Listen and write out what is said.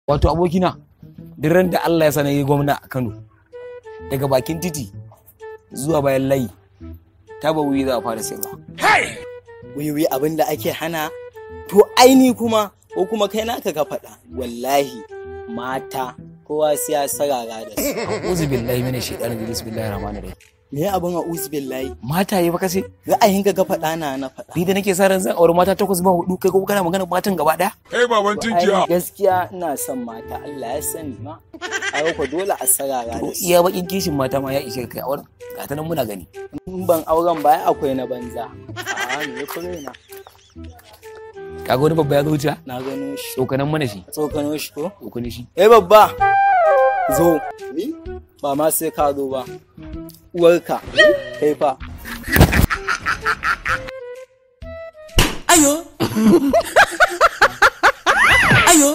Wato abokina, duk ran da Allah ya sana yi gwamna a Kano, daga bakin titi zuwa bayan layi, taba wuyi za a fara sayarwa. Wiwi abin da ake hana, to aini kuma ko kuma kai naka ka faɗa. Wallahi mata kowa sai ya sarara da su. A'udhu billahi minash shaitanir rajim, bismillahir rahmanir rahim. Me abin a'udhu billahi? Mata yi baka sai? Ra'ayinka ka faɗa na faɗa. Ni da nake sa ran zan aure mata 8 ba 4, kai ko kana magana matan gaba daya? Kai baban tunkiya. Gaskiya ina son mata, Allah ya sani ma. Ai ko dole a sarara da su. Iya bakin kishin mata ma ya ishe kai aure. Ga ta nan muna gani. In ban auren baya akwai na banza. A'a me kure na. Kaga wani babba ya zo wuce? Na gano shi. Tsokanan mana shi. Tsokano shi ko? Tsokani shi. Babba. Zo. Ni? Ba ma sai ka zo ba. Uwarka. Kai fa. Ayo. Ayo.